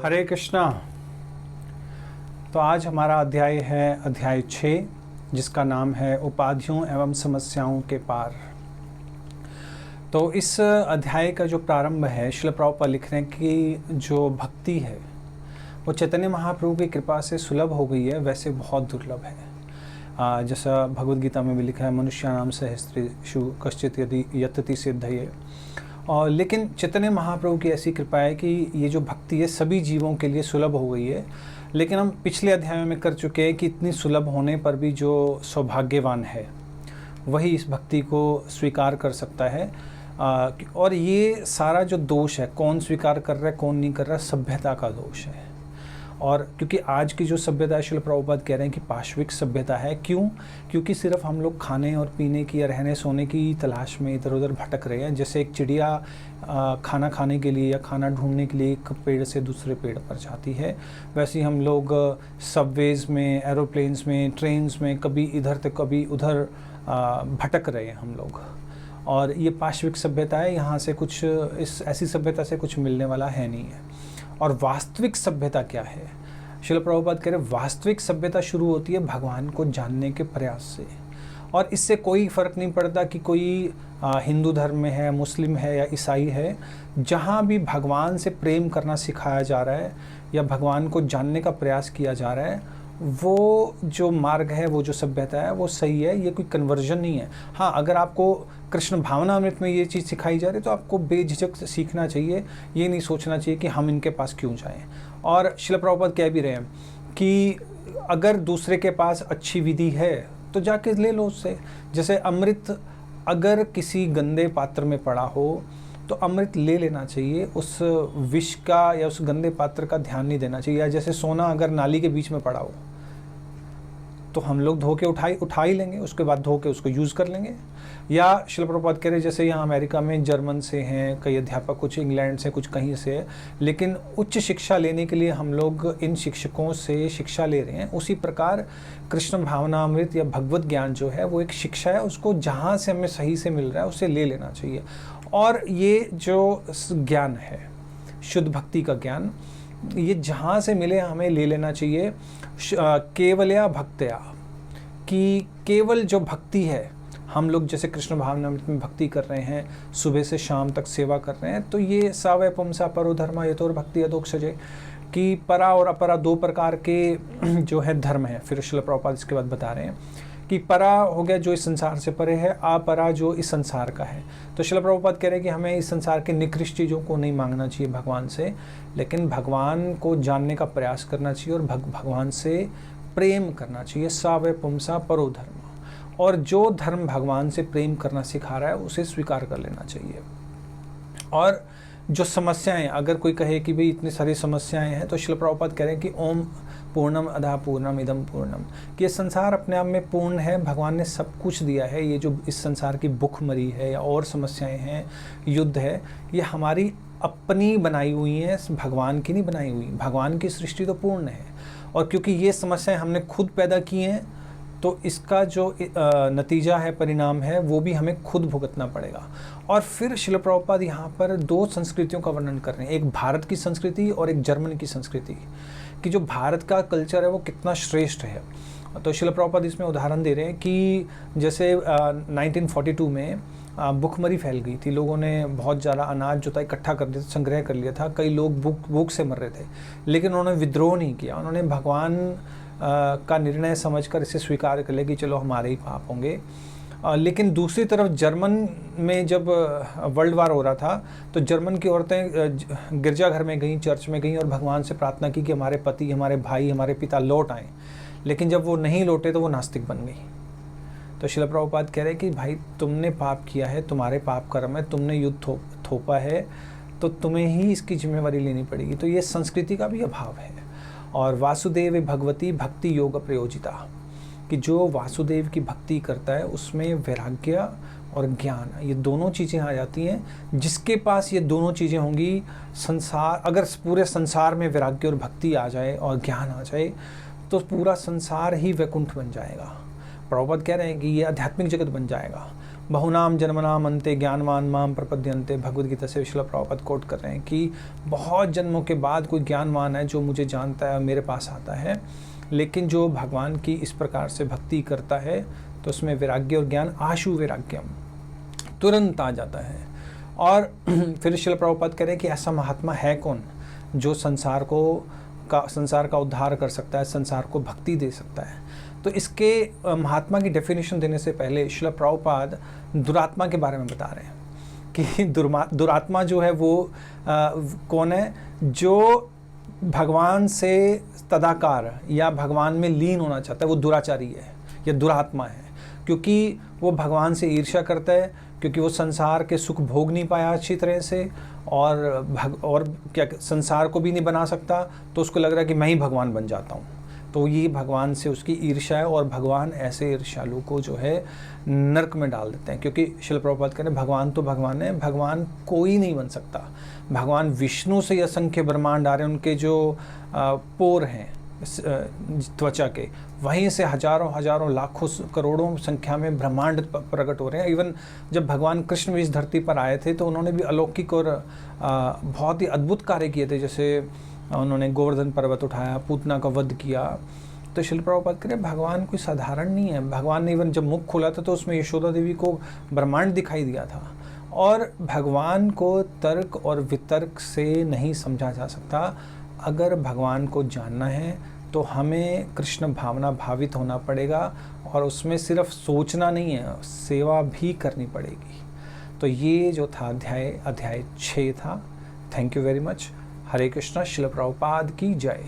हरे कृष्णा। तो आज हमारा अध्याय है अध्याय 6, जिसका नाम है उपाधियों एवं समस्याओं के पार। तो इस अध्याय का जो प्रारंभ है, श्रील प्रभुपाद लिख रहे हैं कि जो भक्ति है वो चैतन्य महाप्रभु की कृपा से सुलभ हो गई है, वैसे बहुत दुर्लभ है। जैसा भगवद गीता में भी लिखा है, मनुष्याणाम सहस्रेषु कश्चित् यदि यतति सिद्धये। और लेकिन चैतन्य महाप्रभु की ऐसी कृपा है कि ये जो भक्ति है सभी जीवों के लिए सुलभ हो गई है। लेकिन हम पिछले अध्यायों में कर चुके हैं कि इतनी सुलभ होने पर भी जो सौभाग्यवान है वही इस भक्ति को स्वीकार कर सकता है। और ये सारा जो दोष है, कौन स्वीकार कर रहा है कौन नहीं कर रहा, सभ्यता का दोष है। और क्योंकि आज की जो सभ्यता है, श्रील प्रभुपाद कह रहे हैं कि पाश्विक सभ्यता है। क्यों? क्योंकि सिर्फ हम लोग खाने और पीने की या रहने सोने की तलाश में इधर उधर भटक रहे हैं। जैसे एक चिड़िया खाना खाने के लिए या खाना ढूंढने के लिए एक पेड़ से दूसरे पेड़ पर जाती है, वैसे ही हम लोग सबवेज में, एरोप्लेन्स में, ट्रेन्स में कभी इधर तो कभी उधर भटक रहे हैं हम लोग। और ये पाश्विक सभ्यता है, यहाँ से कुछ इस ऐसी सभ्यता से कुछ मिलने वाला है नहीं है। और वास्तविक सभ्यता क्या है? श्रील प्रभुपाद कह रहे वास्तविक सभ्यता शुरू होती है भगवान को जानने के प्रयास से। और इससे कोई फ़र्क नहीं पड़ता कि कोई हिंदू धर्म में है, मुस्लिम है या ईसाई है। जहाँ भी भगवान से प्रेम करना सिखाया जा रहा है या भगवान को जानने का प्रयास किया जा रहा है, वो जो मार्ग है, वो जो सभ्यता है, वो सही है। ये कोई कन्वर्जन नहीं है। हाँ, अगर आपको कृष्ण भावनामृत में ये चीज़ सिखाई जा रही है तो आपको बेझिझक सीखना चाहिए। ये नहीं सोचना चाहिए कि हम इनके पास क्यों जाएं। और श्रील प्रभुपाद कह भी रहे हैं कि अगर दूसरे के पास अच्छी विधि है तो जाके ले लो उससे। जैसे अमृत अगर किसी गंदे पात्र में पड़ा हो तो अमृत ले लेना चाहिए, उस विष का या उस गंदे पात्र का ध्यान नहीं देना चाहिए। या जैसे सोना अगर नाली के बीच में पड़ा हो तो हम लोग धो के उठा ही लेंगे, उसके बाद धो के उसको यूज़ कर लेंगे। या श्रील प्रभुपाद कह रहे जैसे यहाँ अमेरिका में जर्मन से हैं कई अध्यापक, कुछ इंग्लैंड से, कुछ कहीं से, लेकिन उच्च शिक्षा लेने के लिए हम लोग इन शिक्षकों से शिक्षा ले रहे हैं। उसी प्रकार कृष्ण भावनामृत या भगवत ज्ञान जो है वो एक शिक्षा है, उसको जहाँ से हमें सही से मिल रहा है उसे ले लेना चाहिए। और ये जो ज्ञान है, शुद्ध भक्ति का ज्ञान, ये जहाँ से मिले हमें ले लेना चाहिए। केवलया भक्तया, कि केवल जो भक्ति है, हम लोग जैसे कृष्ण भावनामृत में भक्ति कर रहे हैं, सुबह से शाम तक सेवा कर रहे हैं, तो ये सावय पुंसा परो धर्मा यतोर भक्ति अधोक्षजे, कि परा और अपरा दो प्रकार के जो है धर्म है। फिर श्रील प्रभुपाद इसके बाद बता रहे हैं कि परा हो गया जो इस संसार से परे है, अपरा जो इस संसार का है। तो श्रील प्रभुपाद कह रहे हैं कि हमें इस संसार के निकृष्ट चीज़ों को नहीं मांगना चाहिए भगवान से, लेकिन भगवान को जानने का प्रयास करना चाहिए और भगवान से प्रेम करना चाहिए। सावय पुंसा परो धर्म, और जो धर्म भगवान से प्रेम करना सिखा रहा है उसे स्वीकार कर लेना चाहिए। और जो समस्याएं, अगर कोई कहे कि भाई इतनी सारी समस्याएं हैं, तो श्रील प्रभुपाद कह रहे हैं कि ओम पूर्णम अधा पूर्णम इदम पूर्णम, कि ये संसार अपने आप में पूर्ण है, भगवान ने सब कुछ दिया है। ये जो इस संसार की भुखमरी है या और समस्याएं हैं, युद्ध है, ये हमारी अपनी बनाई हुई हैं, भगवान की नहीं बनाई हुई। भगवान की सृष्टि तो पूर्ण है, और क्योंकि ये समस्याएं हमने खुद पैदा की हैं, तो इसका जो नतीजा है, परिणाम है, वो भी हमें खुद भुगतना पड़ेगा। और फिर श्रील प्रभुपाद यहाँ पर दो संस्कृतियों का वर्णन कर रहे हैं, एक भारत की संस्कृति और एक जर्मन की संस्कृति, कि जो भारत का कल्चर है वो कितना श्रेष्ठ है। तो श्रील प्रभुपाद इसमें उदाहरण दे रहे हैं कि जैसे 1942 में भूखमरी फैल गई थी, लोगों ने बहुत ज़्यादा अनाज जो था इकट्ठा कर दिया, संग्रह कर लिया था, कई लोग भूख से मर रहे थे, लेकिन उन्होंने विद्रोह नहीं किया। उन्होंने भगवान का निर्णय समझकर इसे स्वीकार कर लिया कि चलो हमारे ही पाप होंगे। लेकिन दूसरी तरफ जर्मन में जब वर्ल्ड वार हो रहा था, तो जर्मन की औरतें गिरजाघर में गईं, चर्च में गईं और भगवान से प्रार्थना की कि हमारे पति, हमारे भाई, हमारे पिता लौट आएँ। लेकिन जब वो नहीं लौटे तो वो नास्तिक बन गई। तो श्रील प्रभुपाद कह रहे हैं कि भाई तुमने पाप किया है, तुम्हारे पाप कर्म है, तुमने युद्ध थोपा है, तो तुम्हें ही इसकी जिम्मेवारी लेनी पड़ेगी। तो ये संस्कृति का भी अभाव है। और वासुदेव भगवती भक्ति योग प्रयोजिता, कि जो वासुदेव की भक्ति करता है उसमें वैराग्य और ज्ञान, ये दोनों चीज़ें आ जाती हैं। जिसके पास ये दोनों चीज़ें होंगी, संसार, अगर पूरे संसार में वैराग्य और भक्ति आ जाए और ज्ञान आ जाए, तो पूरा संसार ही वैकुंठ बन जाएगा। प्रभुपाद कह रहे हैं कि ये आध्यात्मिक जगत बन जाएगा। बहुनाम जन्मनाम अंते ज्ञानवान माम प्रपद्यन्ते, भगवद गीता से श्रील प्रभुपाद कोट कर रहे हैं कि बहुत जन्मों के बाद कोई ज्ञानवान है जो मुझे जानता है और मेरे पास आता है, लेकिन जो भगवान की इस प्रकार से भक्ति करता है तो उसमें वैराग्य और ज्ञान आशु वैराग्यम तुरंत आ जाता है। और फिर श्रील प्रभुपाद कह रहे हैं कि ऐसा महात्मा है कौन जो संसार का उद्धार कर सकता है, संसार को भक्ति दे सकता है। तो इसके महात्मा की डेफिनेशन देने से पहले श्रील प्रभुपाद दुरात्मा के बारे में बता रहे हैं कि दुरात्मा जो है वो कौन है, जो भगवान से तदाकार या भगवान में लीन होना चाहता है, वो दुराचारी है या दुरात्मा है, क्योंकि वो भगवान से ईर्ष्या करता है, क्योंकि वो संसार के सुख भोग नहीं पाया अच्छी तरह से और क्या संसार को भी नहीं बना सकता, तो उसको लग रहा है कि मैं ही भगवान बन जाता हूँ। तो ये भगवान से उसकी ईर्ष्या है और भगवान ऐसे ईर्ष्यालु को जो है नरक में डाल देते हैं, क्योंकि श्रील प्रभुपाद कह रहे हैं भगवान तो भगवान है, भगवान कोई नहीं बन सकता। भगवान विष्णु से असंख्य ब्रह्मांड आ रहे हैं, उनके जो पोर हैं त्वचा के, वहीं से हजारों हजारों लाखों करोड़ों संख्या में ब्रह्मांड प्रकट हो रहे हैं। इवन जब भगवान कृष्ण भी इस धरती पर आए थे तो उन्होंने भी अलौकिक और बहुत ही अद्भुत कार्य किए थे, जैसे उन्होंने गोवर्धन पर्वत उठाया, पूतना का वध किया। तो श्रील प्रभुपाद कह रहे भगवान कोई साधारण नहीं है। भगवान ने इवन जब मुख खोला था तो उसमें यशोदा देवी को ब्रह्मांड दिखाई दिया था। और भगवान को तर्क और वितर्क से नहीं समझा जा सकता। अगर भगवान को जानना है तो हमें कृष्ण भावना भावित होना पड़ेगा, और उसमें सिर्फ सोचना नहीं है, सेवा भी करनी पड़ेगी। तो ये जो था अध्याय 6 था। Thank you very much. Hare Krishna. Srila Prabhupada की जय।